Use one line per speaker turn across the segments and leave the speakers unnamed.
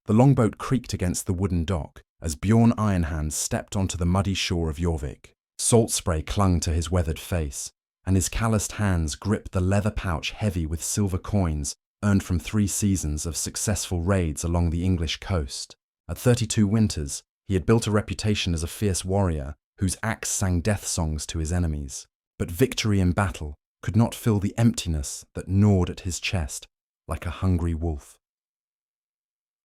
The longboat creaked against the wooden dock as Bjorn Ironhand stepped onto the muddy shore of Jorvik. Salt spray clung to his weathered face, and his calloused hands gripped the leather pouch heavy with silver coins earned from 3 seasons of successful raids along the English coast. At 32 winters, he had built a reputation as a fierce warrior whose axe sang death songs to his enemies. But victory in battle could not fill the emptiness that gnawed at his chest like a hungry wolf.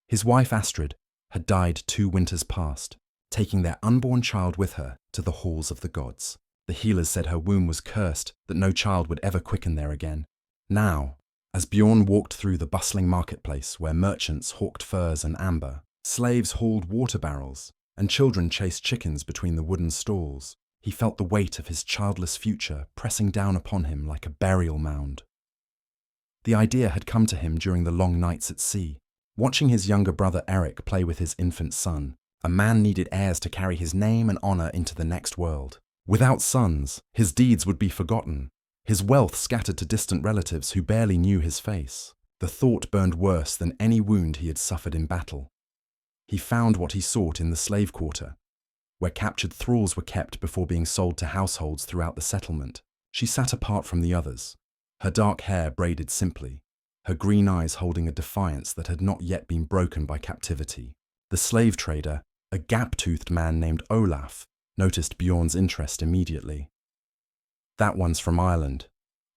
His wife Astrid had died 2 winters past, taking their unborn child with her to the halls of the gods. The healers said her womb was cursed, that no child would ever quicken there again. Now, as Bjorn walked through the bustling marketplace where merchants hawked furs and amber, slaves hauled water barrels, and children chased chickens between the wooden stalls, he felt the weight of his childless future pressing down upon him like a burial mound. The idea had come to him during the long nights at sea. Watching his younger brother Eric play with his infant son, a man needed heirs to carry his name and honor into the next world. Without sons, his deeds would be forgotten, his wealth scattered to distant relatives who barely knew his face. The thought burned worse than any wound he had suffered in battle. He found what he sought in the slave quarter, where captured thralls were kept before being sold to households throughout the settlement. She sat apart from the others, her dark hair braided simply, her green eyes holding a defiance that had not yet been broken by captivity. The slave trader, a gap-toothed man named Olaf, noticed Bjorn's interest immediately. "That one's from Ireland,"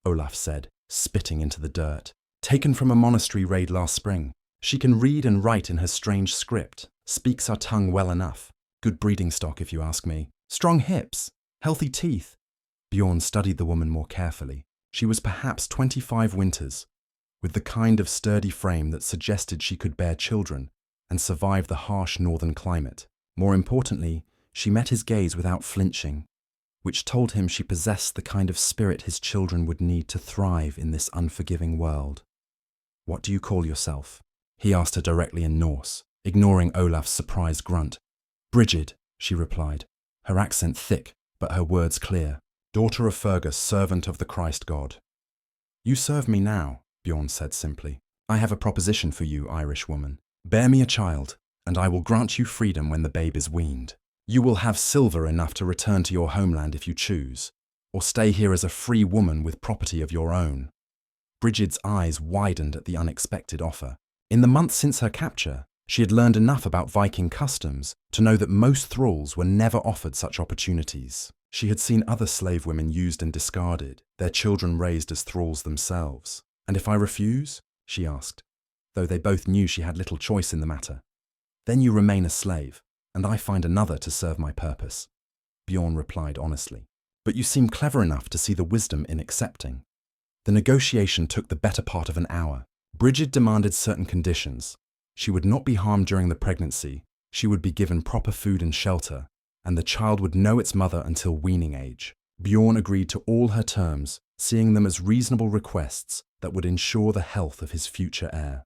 Olaf said, spitting into the dirt. "Taken from a monastery raid last spring. She can read and write in her strange script, speaks our tongue well enough. Good breeding stock, if you ask me. Strong hips, healthy teeth." Bjorn studied the woman more carefully. She was perhaps 25 winters, with the kind of sturdy frame that suggested she could bear children and survive the harsh northern climate. More importantly, she met his gaze without flinching, which told him she possessed the kind of spirit his children would need to thrive in this unforgiving world. "What do you call yourself?" he asked her directly in Norse, ignoring Olaf's surprised grunt. "Brigid," she replied, her accent thick but her words clear. "Daughter of Fergus, servant of the Christ God." "You serve me now," Bjorn said simply. "I have a proposition for you, Irish woman. Bear me a child, and I will grant you freedom when the babe is weaned. You will have silver enough to return to your homeland if you choose, or stay here as a free woman with property of your own." Brigid's eyes widened at the unexpected offer. In the months since her capture, she had learned enough about Viking customs to know that most thralls were never offered such opportunities. She had seen other slave women used and discarded, their children raised as thralls themselves. "And if I refuse?" she asked, though they both knew she had little choice in the matter. "Then you remain a slave, and I find another to serve my purpose," Bjorn replied honestly. "But you seem clever enough to see the wisdom in accepting." The negotiation took the better part of an hour. Brigid demanded certain conditions. She would not be harmed during the pregnancy, she would be given proper food and shelter, and the child would know its mother until weaning age. Bjorn agreed to all her terms, seeing them as reasonable requests that would ensure the health of his future heir.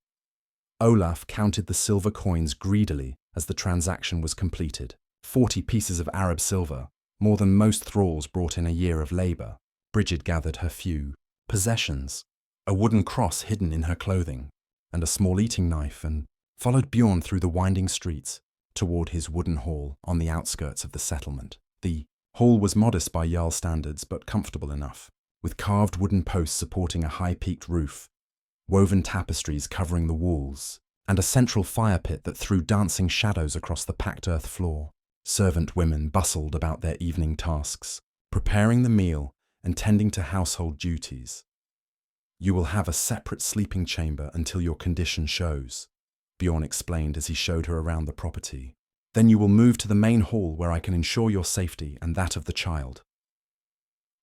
Olaf counted the silver coins greedily as the transaction was completed. 40 pieces of Arab silver, more than most thralls brought in a year of labour. Brigid gathered her few possessions, a wooden cross hidden in her clothing, and a small eating knife, and followed Bjorn through the winding streets toward his wooden hall on the outskirts of the settlement. The hall was modest by Jarl standards, but comfortable enough, with carved wooden posts supporting a high-peaked roof, woven tapestries covering the walls, and a central fire pit that threw dancing shadows across the packed earth floor. Servant women bustled about their evening tasks, preparing the meal and tending to household duties. "You will have a separate sleeping chamber until your condition shows," Bjorn explained as he showed her around the property. "Then you will move to the main hall where I can ensure your safety and that of the child."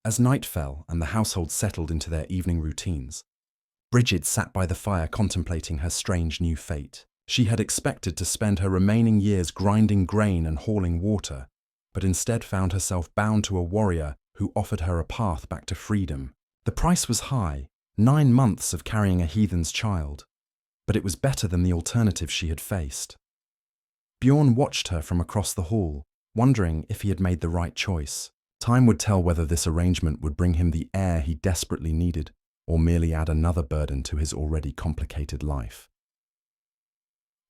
As night fell and the household settled into their evening routines, Brigid sat by the fire contemplating her strange new fate. She had expected to spend her remaining years grinding grain and hauling water, but instead found herself bound to a warrior who offered her a path back to freedom. The price was high, 9 months of carrying a heathen's child, but it was better than the alternative she had faced. Bjorn watched her from across the hall, wondering if he had made the right choice. Time would tell whether this arrangement would bring him the heir he desperately needed, or merely add another burden to his already complicated life.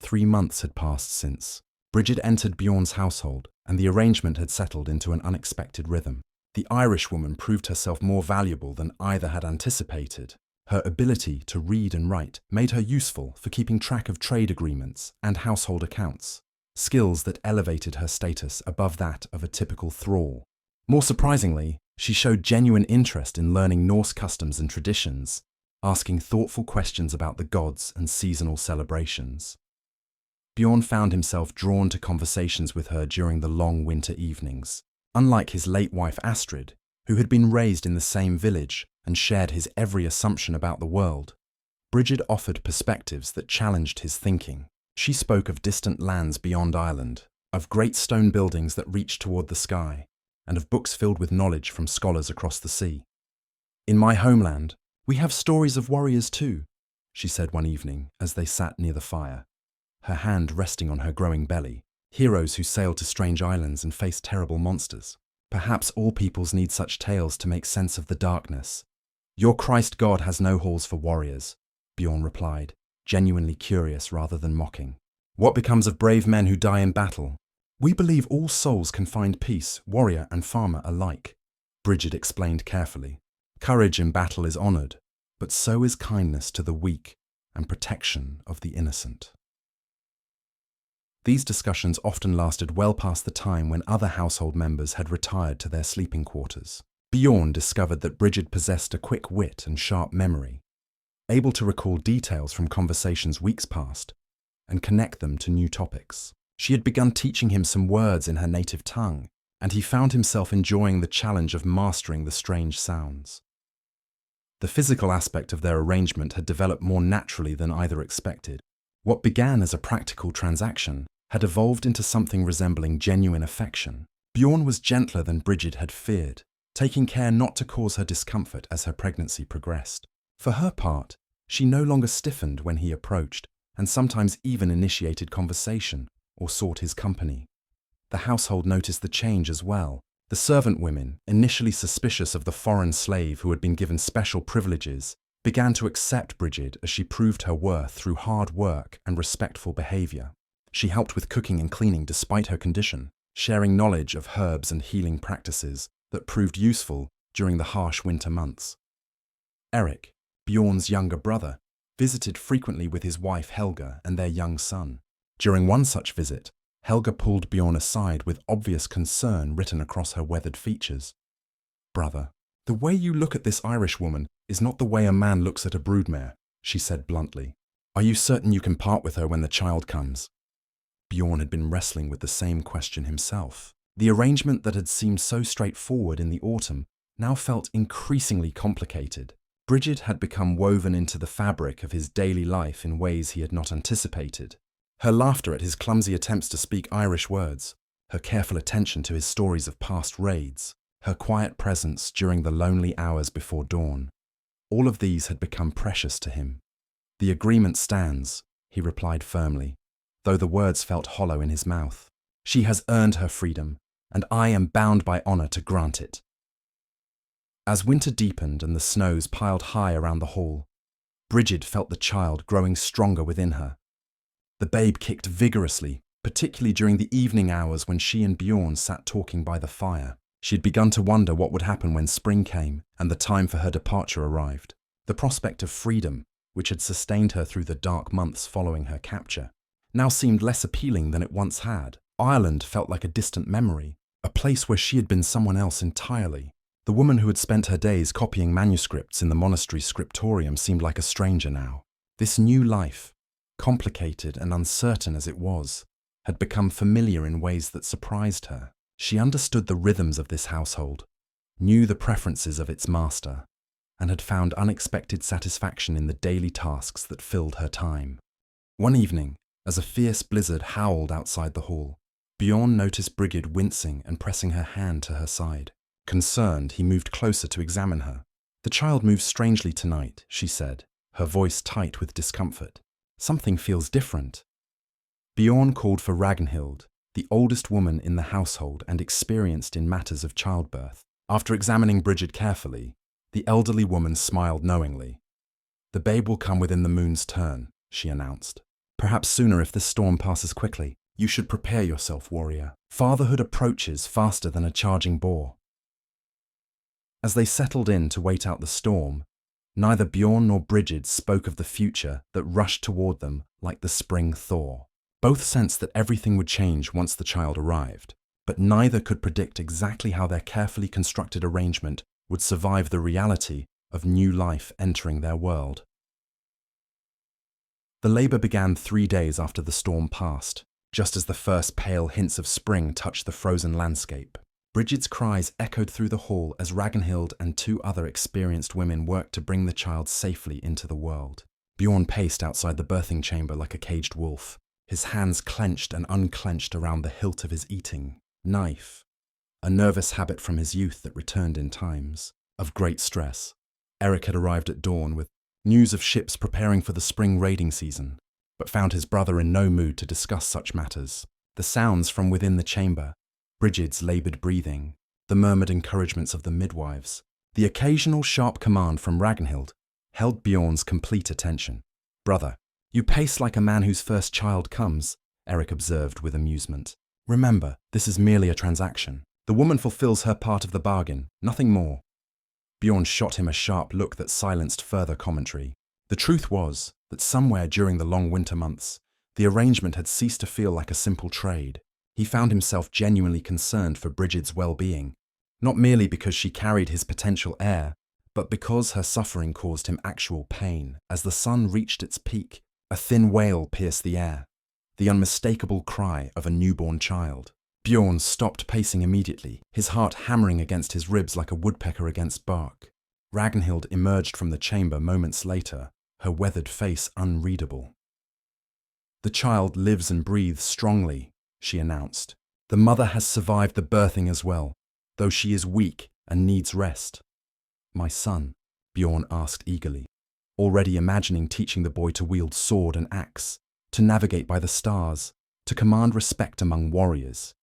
3 months had passed since Brigid entered Bjorn's household, and the arrangement had settled into an unexpected rhythm. The Irish woman proved herself more valuable than either had anticipated. Her ability to read and write made her useful for keeping track of trade agreements and household accounts, skills that elevated her status above that of a typical thrall. More surprisingly, she showed genuine interest in learning Norse customs and traditions, asking thoughtful questions about the gods and seasonal celebrations. Bjorn found himself drawn to conversations with her during the long winter evenings. Unlike his late wife Astrid, who had been raised in the same village and shared his every assumption about the world, Brigid offered perspectives that challenged his thinking. She spoke of distant lands beyond Ireland, of great stone buildings that reached toward the sky, and of books filled with knowledge from scholars across the sea. "In my homeland, we have stories of warriors too," she said one evening as they sat near the fire, her hand resting on her growing belly. "Heroes who sailed to strange islands and faced terrible monsters. Perhaps all peoples need such tales to make sense of the darkness." "Your Christ God has no halls for warriors," Bjorn replied, genuinely curious rather than mocking. "What becomes of brave men who die in battle?" "We believe all souls can find peace, warrior and farmer alike," Brigid explained carefully. "Courage in battle is honored, but so is kindness to the weak and protection of the innocent." These discussions often lasted well past the time when other household members had retired to their sleeping quarters. Bjorn discovered that Brigid possessed a quick wit and sharp memory, able to recall details from conversations weeks past and connect them to new topics. She had begun teaching him some words in her native tongue, and he found himself enjoying the challenge of mastering the strange sounds. The physical aspect of their arrangement had developed more naturally than either expected. What began as a practical transaction had evolved into something resembling genuine affection. Bjorn was gentler than Brigid had feared, taking care not to cause her discomfort as her pregnancy progressed. For her part, she no longer stiffened when he approached, and sometimes even initiated conversation or sought his company. The household noticed the change as well. The servant women, initially suspicious of the foreign slave who had been given special privileges, began to accept Brigid as she proved her worth through hard work and respectful behavior. She helped with cooking and cleaning despite her condition, sharing knowledge of herbs and healing practices that proved useful during the harsh winter months. Eric, Bjorn's younger brother, visited frequently with his wife Helga and their young son. During one such visit, Helga pulled Bjorn aside with obvious concern written across her weathered features. "Brother, the way you look at this Irish woman is not the way a man looks at a broodmare," she said bluntly. "Are you certain you can part with her when the child comes?" Bjorn had been wrestling with the same question himself. The arrangement that had seemed so straightforward in the autumn now felt increasingly complicated. Brigid had become woven into the fabric of his daily life in ways he had not anticipated. Her laughter at his clumsy attempts to speak Irish words, her careful attention to his stories of past raids, her quiet presence during the lonely hours before dawn. All of these had become precious to him. "The agreement stands," he replied firmly, though the words felt hollow in his mouth. "She has earned her freedom, and I am bound by honor to grant it." As winter deepened and the snows piled high around the hall, Brigid felt the child growing stronger within her. The babe kicked vigorously, particularly during the evening hours when she and Bjorn sat talking by the fire. She had begun to wonder what would happen when spring came and the time for her departure arrived. The prospect of freedom, which had sustained her through the dark months following her capture, now seemed less appealing than it once had. Ireland felt like a distant memory, a place where she had been someone else entirely. The woman who had spent her days copying manuscripts in the monastery's scriptorium seemed like a stranger now. This new life, complicated and uncertain as it was, had become familiar in ways that surprised her. She understood the rhythms of this household, knew the preferences of its master, and had found unexpected satisfaction in the daily tasks that filled her time. One evening, as a fierce blizzard howled outside the hall, Bjorn noticed Brigid wincing and pressing her hand to her side. Concerned, he moved closer to examine her. "The child moves strangely tonight," she said, her voice tight with discomfort. "Something feels different." Bjorn called for Ragnhild, the oldest woman in the household and experienced in matters of childbirth. After examining Brigid carefully, the elderly woman smiled knowingly. "The babe will come within the moon's turn," she announced. Perhaps sooner if this storm passes quickly. You should prepare yourself, warrior. Fatherhood approaches faster than a charging boar. As they settled in to wait out the storm, neither Bjorn nor Brigid spoke of the future that rushed toward them like the spring thaw. Both sensed that everything would change once the child arrived, but neither could predict exactly how their carefully constructed arrangement would survive the reality of new life entering their world. The labor began 3 days after the storm passed, just as the first pale hints of spring touched the frozen landscape. Brigid's cries echoed through the hall as Ragnhild and 2 other experienced women worked to bring the child safely into the world. Bjorn paced outside the birthing chamber like a caged wolf, his hands clenched and unclenched around the hilt of his eating knife, a nervous habit from his youth that returned in times of great stress. Eric had arrived at dawn with news of ships preparing for the spring raiding season, but found his brother in no mood to discuss such matters. The sounds from within the chamber, Brigid's laboured breathing, the murmured encouragements of the midwives, the occasional sharp command from Ragnhild, held Bjorn's complete attention. "Brother, you pace like a man whose first child comes," Eric observed with amusement. "Remember, this is merely a transaction. The woman fulfills her part of the bargain, nothing more." Bjorn shot him a sharp look that silenced further commentary. The truth was that somewhere during the long winter months, the arrangement had ceased to feel like a simple trade. He found himself genuinely concerned for Brigid's well-being, not merely because she carried his potential heir, but because her suffering caused him actual pain. As the sun reached its peak, a thin wail pierced the air, the unmistakable cry of a newborn child. Bjorn stopped pacing immediately, his heart hammering against his ribs like a woodpecker against bark. Ragnhild emerged from the chamber moments later, her weathered face unreadable. "The child lives and breathes strongly," she announced. "The mother has survived the birthing as well, though she is weak and needs rest." "My son?" Bjorn asked eagerly, already imagining teaching the boy to wield sword and axe, to navigate by the stars, to command respect among warriors.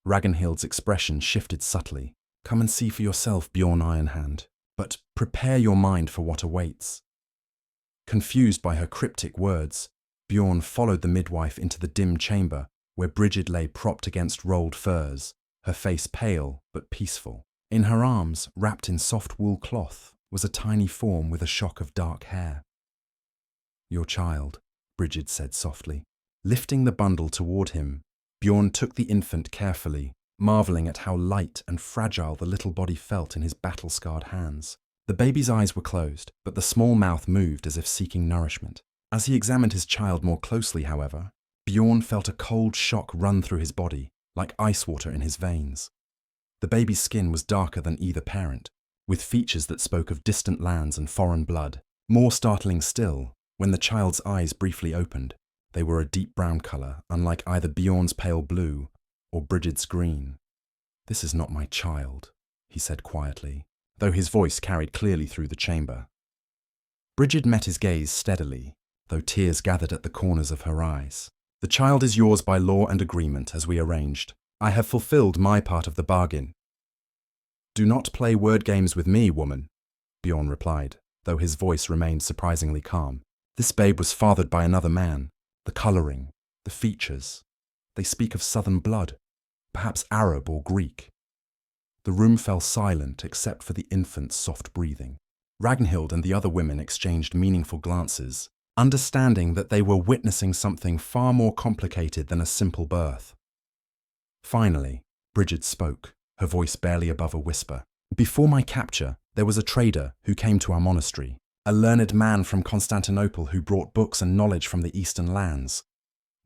Ragnhild's expression shifted subtly. "Come and see for yourself, Bjorn Ironhand, but prepare your mind for what awaits." Confused by her cryptic words, Bjorn followed the midwife into the dim chamber where Brigid lay propped against rolled furs, her face pale but peaceful. In her arms, wrapped in soft wool cloth, was a tiny form with a shock of dark hair. "Your child," Brigid said softly. Lifting the bundle toward him, Bjorn took the infant carefully, marveling at how light and fragile the little body felt in his battle-scarred hands. The baby's eyes were closed, but the small mouth moved as if seeking nourishment. As he examined his child more closely, however, Bjorn felt a cold shock run through his body, like ice water in his veins. The baby's skin was darker than either parent, with features that spoke of distant lands and foreign blood. More startling still, when the child's eyes briefly opened, they were a deep brown colour, unlike either Bjorn's pale blue or Brigid's green. "This is not my child," he said quietly, though his voice carried clearly through the chamber. Brigid met his gaze steadily, though tears gathered at the corners of her eyes. "The child is yours by law and agreement, as we arranged. I have fulfilled my part of the bargain." "Do not play word games with me, woman," Bjorn replied, though his voice remained surprisingly calm. "This babe was fathered by another man. The colouring, the features, they speak of southern blood, perhaps Arab or Greek." The room fell silent except for the infant's soft breathing. Ragnhild and the other women exchanged meaningful glances, understanding that they were witnessing something far more complicated than a simple birth. Finally, Brigid spoke, her voice barely above a whisper. "Before my capture, there was a trader who came to our monastery, a learned man from Constantinople who brought books and knowledge from the eastern lands.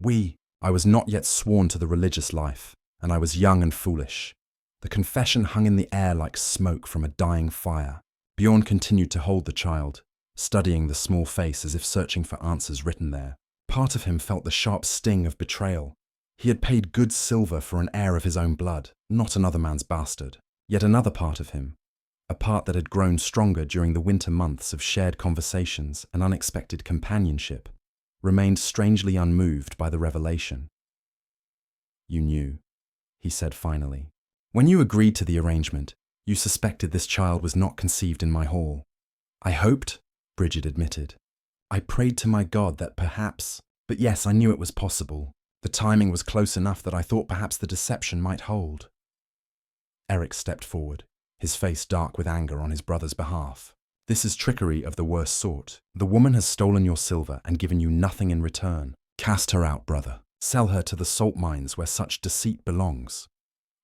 I was not yet sworn to the religious life, and I was young and foolish. The confession hung in the air like smoke from a dying fire." Bjorn continued to hold the child, studying the small face as if searching for answers written there. Part of him felt the sharp sting of betrayal. He had paid good silver for an heir of his own blood, not another man's bastard. Yet another part of him, a part that had grown stronger during the winter months of shared conversations and unexpected companionship, remained strangely unmoved by the revelation. "You knew," he said finally. "When you agreed to the arrangement, you suspected this child was not conceived in my hall. I hoped," Brigid admitted. "I prayed to my God that perhaps, But yes, I knew it was possible. The timing was close enough that I thought perhaps the deception might hold. Eric stepped forward, his face dark with anger on his brother's behalf. This is trickery of the worst sort. The woman has stolen your silver and given you nothing in return. Cast her out, brother. Sell her to the salt mines where such deceit belongs.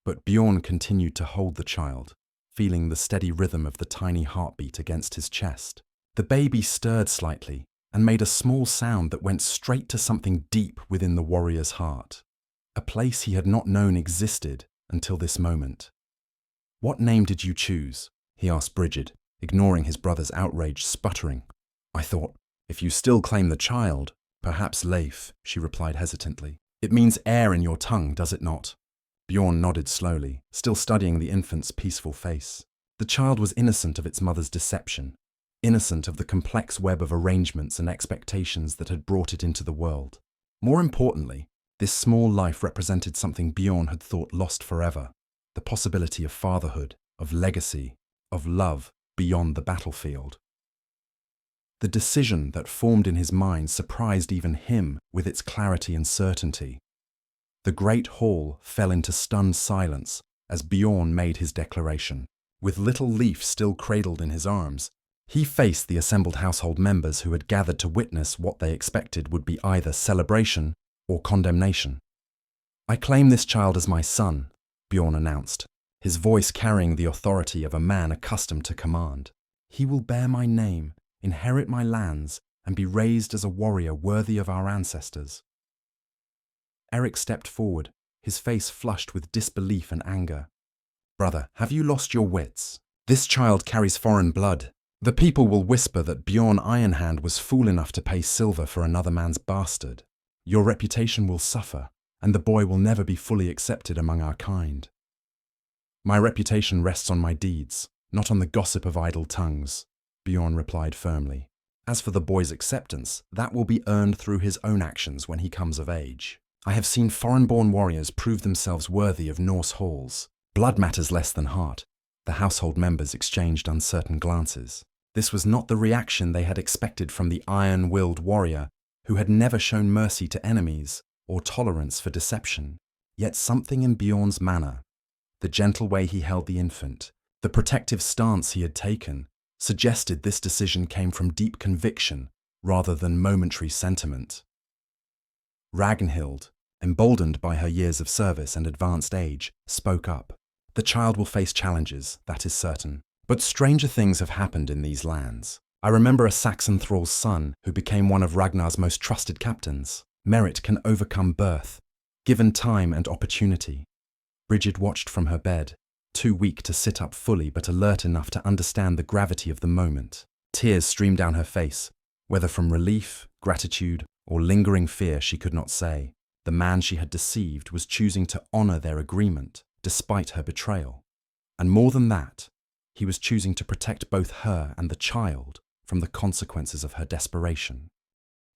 But Bjorn continued to hold the child, feeling the steady rhythm of the tiny heartbeat against his chest. The baby stirred slightly and made a small sound that went straight to something deep within the warrior's heart, a place he had not known existed until this moment. "What name did you choose?" he asked Brigid, ignoring his brother's outraged sputtering. "I thought, if you still claim the child, perhaps Leif," she replied hesitantly. "It means heir in your tongue, does it not?" Bjorn nodded slowly, still studying the infant's peaceful face. The child was innocent of its mother's deception, innocent of the complex web of arrangements and expectations that had brought it into the world. More importantly, this small life represented something Bjorn had thought lost forever, the possibility of fatherhood, of legacy, of love beyond the battlefield. The decision that formed in his mind surprised even him with its clarity and certainty. The great hall fell into stunned silence as Bjorn made his declaration. With little Leif still cradled in his arms, he faced the assembled household members who had gathered to witness what they expected would be either celebration or condemnation. "I claim this child as my son," Bjorn announced, his voice carrying the authority of a man accustomed to command. "He will bear my name, inherit my lands, and be raised as a warrior worthy of our ancestors." Eric stepped forward, his face flushed with disbelief and anger. "Brother, have you lost your wits? This child carries foreign blood. The people will whisper that Bjorn Ironhand was fool enough to pay silver for another man's bastard. Your reputation will suffer, and the boy will never be fully accepted among our kind." "My reputation rests on my deeds, not on the gossip of idle tongues," Bjorn replied firmly. "As for the boy's acceptance, that will be earned through his own actions when he comes of age. I have seen foreign-born warriors prove themselves worthy of Norse halls. Blood matters less than heart." The household members exchanged uncertain glances. This was not the reaction they had expected from the iron-willed warrior who had never shown mercy to enemies or tolerance for deception. Yet something in Bjorn's manner, the gentle way he held the infant, the protective stance he had taken, suggested this decision came from deep conviction rather than momentary sentiment. Ragnhild, emboldened by her years of service and advanced age, spoke up. "The child will face challenges, that is certain. But stranger things have happened in these lands. I remember a Saxon thrall's son who became one of Ragnar's most trusted captains. Merit can overcome birth, given time and opportunity." Brigid watched from her bed, too weak to sit up fully but alert enough to understand the gravity of the moment. Tears streamed down her face, whether from relief, gratitude, or lingering fear she could not say. The man she had deceived was choosing to honor their agreement, despite her betrayal. And more than that, he was choosing to protect both her and the child from the consequences of her desperation.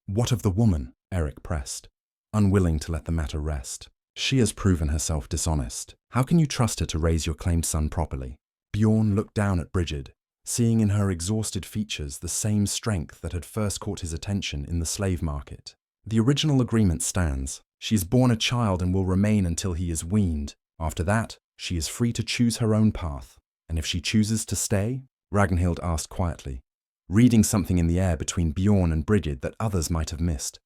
"What of the woman?" Eric pressed, unwilling to let the matter rest. "She has proven herself dishonest. How can you trust her to raise your claimed son properly?" Bjorn looked down at Brigid, seeing in her exhausted features the same strength that had first caught his attention in the slave market. "The original agreement stands. She is born a child and will remain until he is weaned. After that, she is free to choose her own path. And if she chooses to stay?" Ragnhild asked quietly, reading something in the air between Bjorn and Brigid that others might have missed.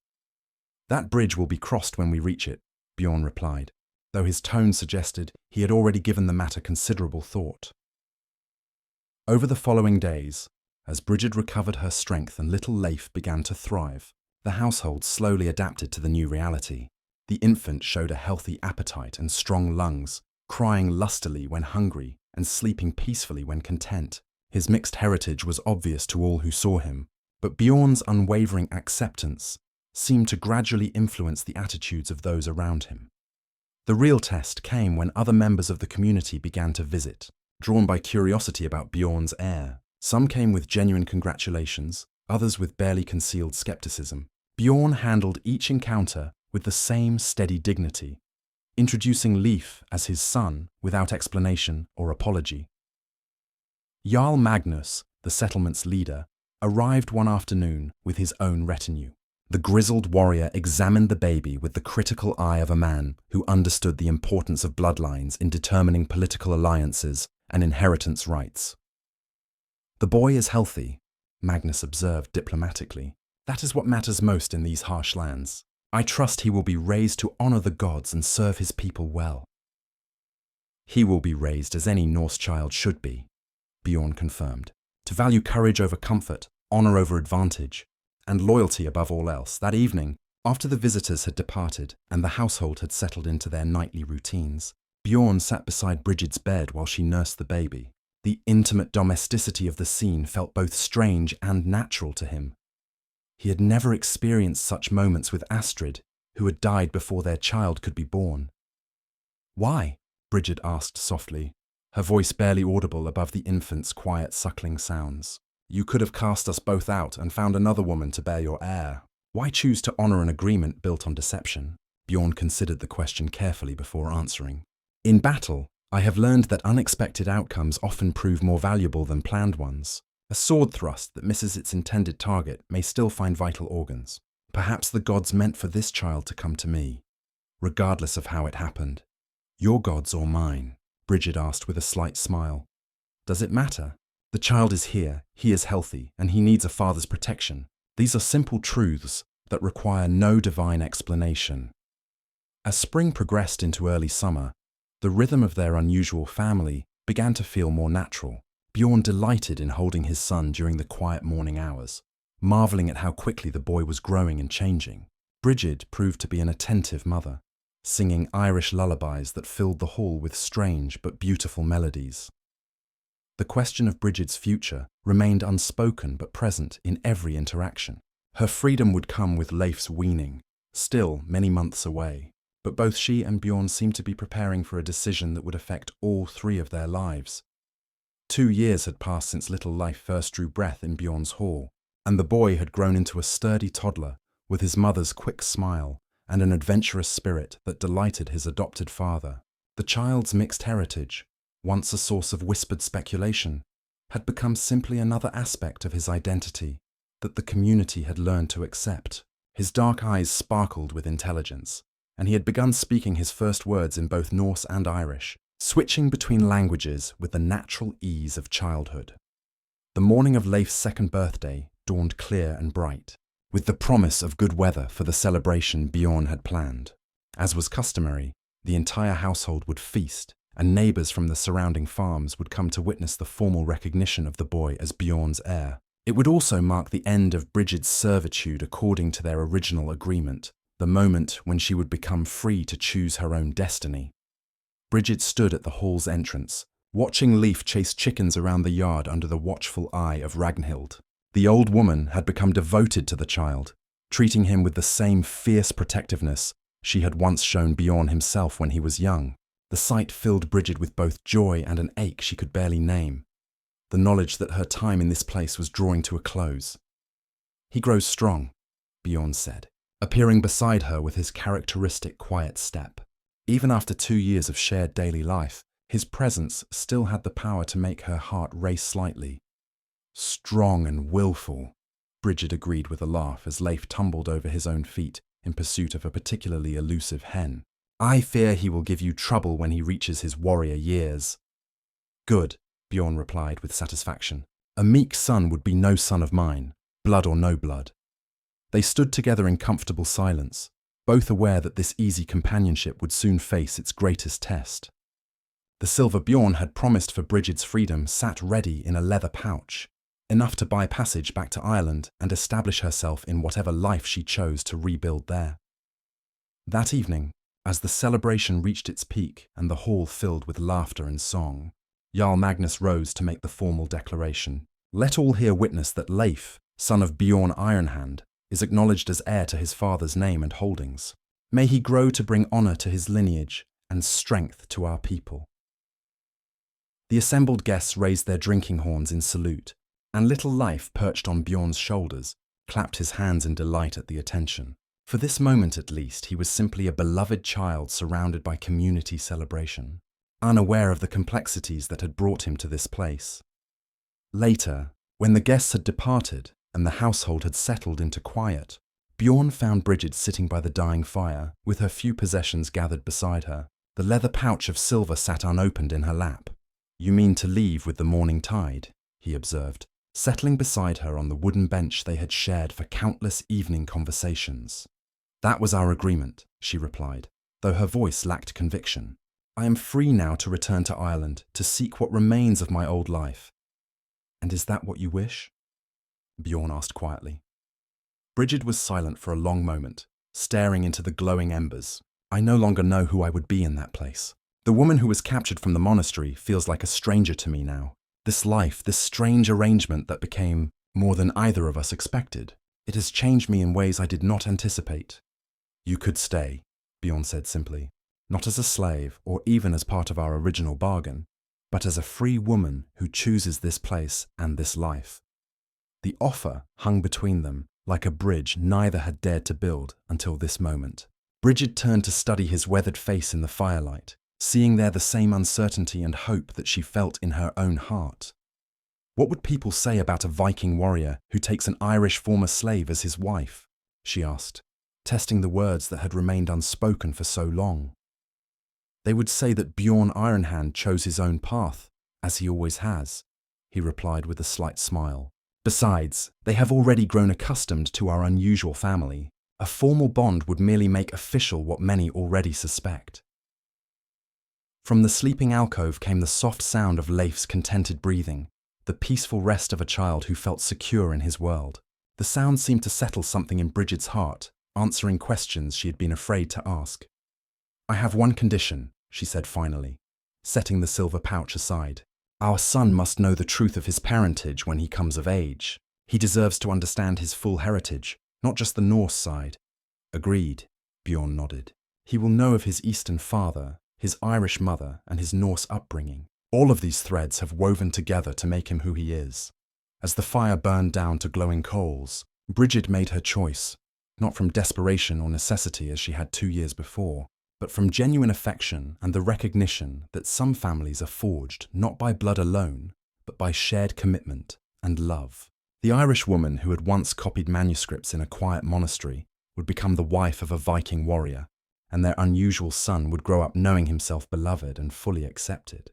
"That bridge will be crossed when we reach it," Bjorn replied, though his tone suggested he had already given the matter considerable thought. Over the following days, as Brigid recovered her strength and little Leif began to thrive, the household slowly adapted to the new reality. The infant showed a healthy appetite and strong lungs, crying lustily when hungry and sleeping peacefully when content. His mixed heritage was obvious to all who saw him, but Bjorn's unwavering acceptance seemed to gradually influence the attitudes of those around him. The real test came when other members of the community began to visit, drawn by curiosity about Bjorn's heir. Some came with genuine congratulations, others with barely concealed skepticism. Bjorn handled each encounter with the same steady dignity, introducing Leif as his son without explanation or apology. Jarl Magnus, the settlement's leader, arrived one afternoon with his own retinue. The grizzled warrior examined the baby with the critical eye of a man who understood the importance of bloodlines in determining political alliances and inheritance rights. "The boy is healthy," Magnus observed diplomatically. "That is what matters most in these harsh lands. I trust he will be raised to honor the gods and serve his people well." "He will be raised as any Norse child should be," Bjorn confirmed. "To value courage over comfort, honor over advantage, and loyalty above all else." That evening, after the visitors had departed and the household had settled into their nightly routines, Bjorn sat beside Brigid's bed while she nursed the baby. The intimate domesticity of the scene felt both strange and natural to him. He had never experienced such moments with Astrid, who had died before their child could be born. "Why?" Brigid asked softly, her voice barely audible above the infant's quiet suckling sounds. "You could have cast us both out and found another woman to bear your heir. Why choose to honor an agreement built on deception?" Bjorn considered the question carefully before answering. "In battle, I have learned that unexpected outcomes often prove more valuable than planned ones. A sword thrust that misses its intended target may still find vital organs. Perhaps the gods meant for this child to come to me, regardless of how it happened." "Your gods or mine?" Brigid asked with a slight smile. "Does it matter? The child is here, he is healthy, and he needs a father's protection. These are simple truths that require no divine explanation." As spring progressed into early summer, the rhythm of their unusual family began to feel more natural. Bjorn delighted in holding his son during the quiet morning hours, marveling at how quickly the boy was growing and changing. Brigid proved to be an attentive mother, singing Irish lullabies that filled the hall with strange but beautiful melodies. The question of Brigid's future remained unspoken but present in every interaction. Her freedom would come with Leif's weaning, still many months away, but both she and Bjorn seemed to be preparing for a decision that would affect all three of their lives. 2 years had passed since little Leif first drew breath in Bjorn's hall, and the boy had grown into a sturdy toddler with his mother's quick smile and an adventurous spirit that delighted his adopted father. The child's mixed heritage, once a source of whispered speculation, had become simply another aspect of his identity that the community had learned to accept. His dark eyes sparkled with intelligence, and he had begun speaking his first words in both Norse and Irish, switching between languages with the natural ease of childhood. The morning of Leif's second birthday dawned clear and bright, with the promise of good weather for the celebration Bjorn had planned. As was customary, the entire household would feast, and neighbors from the surrounding farms would come to witness the formal recognition of the boy as Bjorn's heir. It would also mark the end of Brigid's servitude according to their original agreement, the moment when she would become free to choose her own destiny. Brigid stood at the hall's entrance, watching Leif chase chickens around the yard under the watchful eye of Ragnhild. The old woman had become devoted to the child, treating him with the same fierce protectiveness she had once shown Bjorn himself when he was young. The sight filled Brigid with both joy and an ache she could barely name, the knowledge that her time in this place was drawing to a close. "He grows strong," Bjorn said, appearing beside her with his characteristic quiet step. Even after 2 years of shared daily life, his presence still had the power to make her heart race slightly. "Strong and willful," Brigid agreed with a laugh as Leif tumbled over his own feet in pursuit of a particularly elusive hen. "I fear he will give you trouble when he reaches his warrior years." "Good," Bjorn replied with satisfaction. "A meek son would be no son of mine, blood or no blood." They stood together in comfortable silence, both aware that this easy companionship would soon face its greatest test. The silver Bjorn had promised for Brigid's freedom sat ready in a leather pouch, enough to buy passage back to Ireland and establish herself in whatever life she chose to rebuild there. That evening, as the celebration reached its peak and the hall filled with laughter and song, Jarl Magnus rose to make the formal declaration. "Let all here witness that Leif, son of Bjorn Ironhand, is acknowledged as heir to his father's name and holdings. May he grow to bring honor to his lineage and strength to our people." The assembled guests raised their drinking horns in salute, and little Leif, perched on Bjorn's shoulders, clapped his hands in delight at the attention. For this moment at least, he was simply a beloved child surrounded by community celebration, unaware of the complexities that had brought him to this place. Later, when the guests had departed and the household had settled into quiet, Bjorn found Brigid sitting by the dying fire, with her few possessions gathered beside her. The leather pouch of silver sat unopened in her lap. "You mean to leave with the morning tide?" he observed, settling beside her on the wooden bench they had shared for countless evening conversations. "That was our agreement," she replied, though her voice lacked conviction. "I am free now to return to Ireland, to seek what remains of my old life." "And is that what you wish?" Bjorn asked quietly. Brigid was silent for a long moment, staring into the glowing embers. "I no longer know who I would be in that place. The woman who was captured from the monastery feels like a stranger to me now. This life, this strange arrangement that became more than either of us expected, it has changed me in ways I did not anticipate." "You could stay," Bjorn said simply, "not as a slave or even as part of our original bargain, but as a free woman who chooses this place and this life." The offer hung between them like a bridge neither had dared to build until this moment. Brigid turned to study his weathered face in the firelight, seeing there the same uncertainty and hope that she felt in her own heart. "What would people say about a Viking warrior who takes an Irish former slave as his wife?" she asked, testing the words that had remained unspoken for so long. "They would say that Bjorn Ironhand chose his own path, as he always has," he replied with a slight smile. "Besides, they have already grown accustomed to our unusual family. A formal bond would merely make official what many already suspect." From the sleeping alcove came the soft sound of Leif's contented breathing, the peaceful rest of a child who felt secure in his world. The sound seemed to settle something in Brigid's heart, answering questions she had been afraid to ask. "I have one condition," she said finally, setting the silver pouch aside. "Our son must know the truth of his parentage when he comes of age. He deserves to understand his full heritage, not just the Norse side." "Agreed," Bjorn nodded. "He will know of his Eastern father, his Irish mother, and his Norse upbringing. All of these threads have woven together to make him who he is." As the fire burned down to glowing coals, Brigid made her choice, not from desperation or necessity as she had 2 years before, but from genuine affection and the recognition that some families are forged not by blood alone, but by shared commitment and love. The Irish woman who had once copied manuscripts in a quiet monastery would become the wife of a Viking warrior, and their unusual son would grow up knowing himself beloved and fully accepted.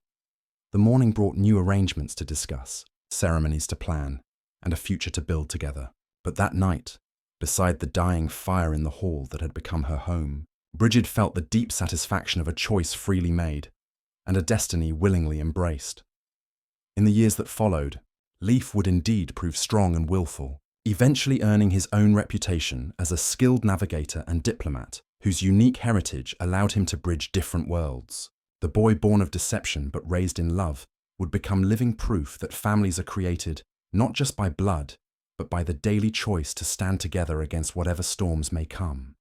The morning brought new arrangements to discuss, ceremonies to plan, and a future to build together. But that night, beside the dying fire in the hall that had become her home, Brigid felt the deep satisfaction of a choice freely made, and a destiny willingly embraced. In the years that followed, Leif would indeed prove strong and willful, eventually earning his own reputation as a skilled navigator and diplomat whose unique heritage allowed him to bridge different worlds. The boy born of deception but raised in love would become living proof that families are created not just by blood, but by the daily choice to stand together against whatever storms may come.